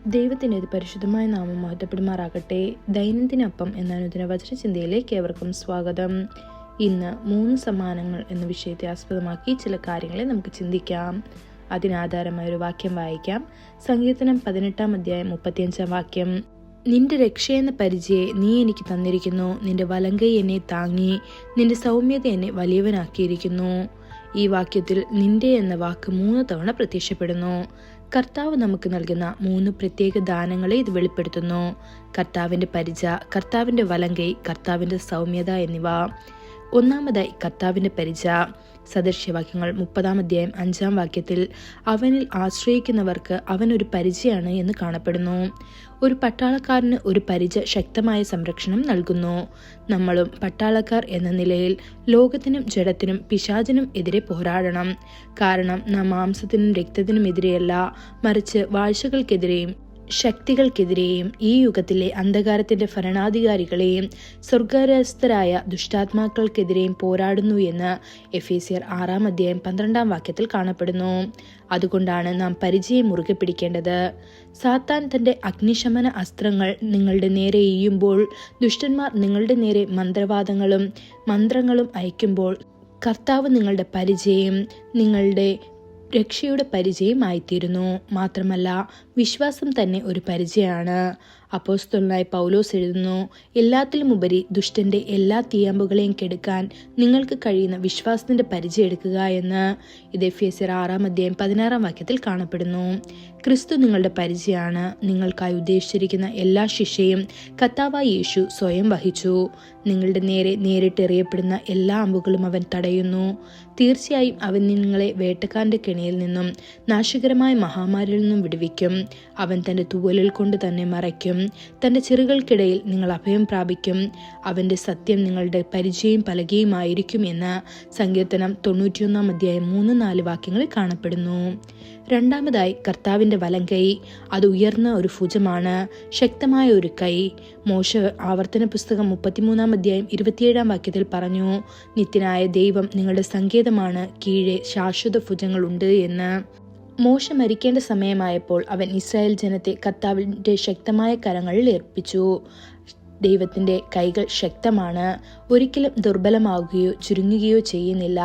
ദൈവത്തിൻ്റെ പരിശുദ്ധമായ നാമം മഹത്വപ്പെടുമാറാകട്ടെ. ദൈനംദിനപ്പം എന്ന അനുദിന വചനചിന്തയിലേക്ക് ഏവർക്കും സ്വാഗതം. ഇന്ന് 3 സമ്മാനങ്ങൾ എന്ന വിഷയത്തെ ആസ്പദമാക്കി ചില കാര്യങ്ങളെ നമുക്ക് ചിന്തിക്കാം. അതിനാധാരമായ ഒരു വാക്യം വായിക്കാം. സങ്കീർത്തനം 18-ാം അധ്യായം 35-ാം വാക്യം. നിന്റെ രക്ഷയെന്ന പരിചയെ നീ എനിക്ക് തന്നിരിക്കുന്നു, നിന്റെ വലങ്കൈ എന്നെ താങ്ങി, നിന്റെ സൗമ്യത എന്നെ വലിയവനാക്കിയിരിക്കുന്നു. ഈ വാക്യത്തിൽ നിന്റെ എന്ന വാക്ക് 3 തവണ പ്രത്യക്ഷപ്പെടുന്നു. കർത്താവ് നമുക്ക് നൽകുന്ന 3 പ്രത്യേക ദാനങ്ങളെ ഇത് വെളിപ്പെടുത്തുന്നു. കർത്താവിൻ്റെ പരിച, കർത്താവിൻ്റെ വലങ്കൈ, കർത്താവിൻ്റെ സൗമ്യത എന്നിവ. ഒന്നാമതായി കർത്താവിൻ്റെ പരിച. സദൃശ്യവാക്യങ്ങൾ 30-ാം അധ്യായം 5-ാം വാക്യത്തിൽ അവനിൽ ആശ്രയിക്കുന്നവർക്ക് അവൻ ഒരു പരിചയാണ് എന്ന് കാണപ്പെടുന്നു. ഒരു പട്ടാളക്കാരന് ഒരു പരിച ശക്തമായ സംരക്ഷണം നൽകുന്നു. നമ്മളും പട്ടാളക്കാർ എന്ന നിലയിൽ ലോകത്തിനും ജഡത്തിനും പിശാചിനും എതിരെ പോരാടണം. കാരണം നാം മാംസത്തിനും രക്തത്തിനും എതിരെയല്ല, മറിച്ച് വാഴ്ചകൾക്കെതിരെയും ശക്തികൾക്കെതിരെയും ഈ യുഗത്തിലെ അന്ധകാരത്തിന്റെ ഭരണാധികാരികളെയും സ്വർഗരസ്ഥരായ ദുഷ്ടാത്മാക്കൾക്കെതിരെയും പോരാടുന്നു എന്ന് എഫേസ്യർ 6-ാം അധ്യായം 12-ാം വാക്യത്തിൽ കാണപ്പെടുന്നു. അതുകൊണ്ടാണ് നാം പരിചയം മുറുകെ പിടിക്കേണ്ടത്. സാത്താൻ തന്റെ അഗ്നിശമന അസ്ത്രങ്ങൾ നിങ്ങളുടെ നേരെ എയ്യുമ്പോൾ, ദുഷ്ടന്മാർ നിങ്ങളുടെ നേരെ മന്ത്രങ്ങളും അയക്കുമ്പോൾ, കർത്താവ് നിങ്ങളുടെ പരിചയം, നിങ്ങളുടെ രക്ഷയുടെ പരിചയമായിത്തീരുന്നു. മാത്രമല്ല, വിശ്വാസം തന്നെ ഒരു പരിചയമാണ്. അപ്പോസ്തലനായ പൗലോസ് എഴുതുന്നു, എല്ലാത്തിലുമുപരി ദുഷ്ടന്റെ എല്ലാ തീയമ്പുകളെയും കെടുക്കാൻ നിങ്ങൾക്ക് കഴിയുന്ന വിശ്വാസത്തിന്റെ പരിചയം എടുക്കുക എന്ന്. ഇത് എഫേസ്യർ 6-ാം അധ്യായം 16-ാം വാക്യത്തിൽ കാണപ്പെടുന്നു. ക്രിസ്തു നിങ്ങളുടെ പരിചയമാണ്. നിങ്ങൾക്കായി ഉദ്ദേശിച്ചിരിക്കുന്ന എല്ലാ ശിക്ഷയും കർത്താവായ യേശു സ്വയം വഹിച്ചു. നിങ്ങളുടെ നേരെ നേരിട്ടെറിയപ്പെടുന്ന എല്ലാ അമ്പുകളും അവൻ തടയുന്നു. തീർച്ചയായും അവൻ നിങ്ങളെ വേട്ടക്കാരന്റെ കെണിയിൽ നിന്നും നാശകരമായ മഹാമാരിയിൽ നിന്നും വിടുവിക്കും. അവൻ തന്റെ തൂവലിൽ കൊണ്ട് തന്നെ മറയ്ക്കും. തന്റെ ചിറകുകൾക്കിടയിൽ നിങ്ങൾ അഭയം പ്രാപിക്കും. അവന്റെ സത്യം നിങ്ങളുടെ പരിചയം പലകയുമായിരിക്കും എന്ന് സങ്കീർത്തനം 91-ാം അധ്യായം 3-4 വാക്യങ്ങളിൽ കാണപ്പെടുന്നു. രണ്ടാമതായി കർത്താവിൻ്റെ വലങ്കൈ. അത് ഉയർന്ന ഒരു ഭുജമാണ്, ശക്തമായ ഒരു കൈ. മോശ ആവർത്തന പുസ്തകം 33-ാം അധ്യായം 27-ാം വാക്യത്തിൽ പറഞ്ഞു, നിത്യനായ ദൈവം നിങ്ങളുടെ സങ്കേതമാണ്, കീഴെ ശാശ്വത ഭുജങ്ങളുണ്ട് എന്ന്. മോശ മരിക്കേണ്ട സമയമായപ്പോൾ അവൻ ഇസ്രായേൽ ജനത്തെ കർത്താവിൻ്റെ ശക്തമായ കരങ്ങളിൽ ഏൽപ്പിച്ചു. ദൈവത്തിൻ്റെ കൈകൾ ശക്തമാണ്, ഒരിക്കലും ദുർബലമാവുകയോ ചുരുങ്ങുകയോ ചെയ്യുന്നില്ല.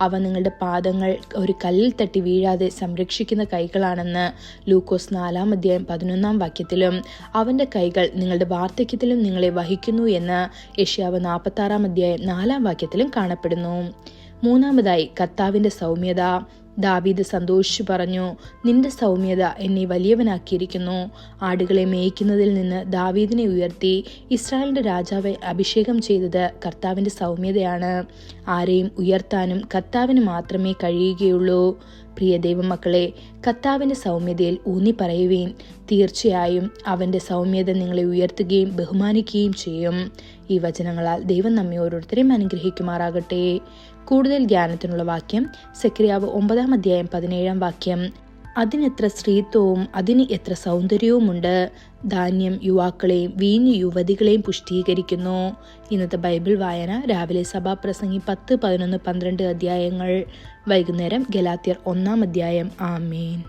അവ നിങ്ങളുടെ പാദങ്ങൾ ഒരു കല്ലിൽ തട്ടി വീഴാതെ സംരക്ഷിക്കുന്ന കൈകളാണെന്ന് ലൂക്കോസ് 4-ാം അധ്യായം 11-ാം വാക്യത്തിലും, അവൻ്റെ കൈകൾ നിങ്ങളുടെ വാർദ്ധക്യത്തിലും നിങ്ങളെ വഹിക്കുന്നു എന്ന് യെശയ്യാവ് 46-ാം അധ്യായം 4-ാം വാക്യത്തിലും കാണപ്പെടുന്നു. മൂന്നാമതായി കർത്താവിൻ്റെ സൗമ്യത. ദാവീദ് സന്തോഷിച്ചു പറഞ്ഞു, നിന്റെ സൗമ്യത എന്നെ വലിയവനാക്കിയിരിക്കുന്നു. ആടുകളെ മേയ്ക്കുന്നതിൽ നിന്ന് ദാവീദിനെ ഉയർത്തി ഇസ്രായേലിന്റെ രാജാവെ അഭിഷേകം ചെയ്തത് കർത്താവിന്റെ സൗമ്യതയാണ്. ആരെയും ഉയർത്താനും കർത്താവിന് മാത്രമേ കഴിയുകയുള്ളൂ. പ്രിയ ദൈവമക്കളെ, കർത്താവിന്റെ സൗമ്യതയിൽ ഊന്നി പറയുവീൻ. തീർച്ചയായും അവന്റെ സൗമ്യത നിങ്ങളെ ഉയർത്തുകയും ബഹുമാനിക്കുകയും ചെയ്യും. ഈ വചനങ്ങളാൽ ദൈവം നമ്മെ ഓരോരുത്തരെയും അനുഗ്രഹിക്കുമാറാകട്ടെ. കൂടുതൽ ജ്ഞാനത്തിനുള്ള വാക്യം സെക്കരിയാവ് 9-ാം അധ്യായം 17-ാം വാക്യം. അതിനെത്ര സ്ത്രീത്വവും അതിന് എത്ര സൗന്ദര്യവുമുണ്ട്. ധാന്യം യുവാക്കളെയും വീഞ്ഞ് യുവതികളെയും പുഷ്ടീകരിക്കുന്നു. ഇന്നത്തെ ബൈബിൾ വായന രാവിലെ സഭാപ്രസംഗി 10, 11, 12 അധ്യായങ്ങൾ. വൈകുന്നേരം ഗലാത്യർ 1-ാം അധ്യായം. ആമേൻ.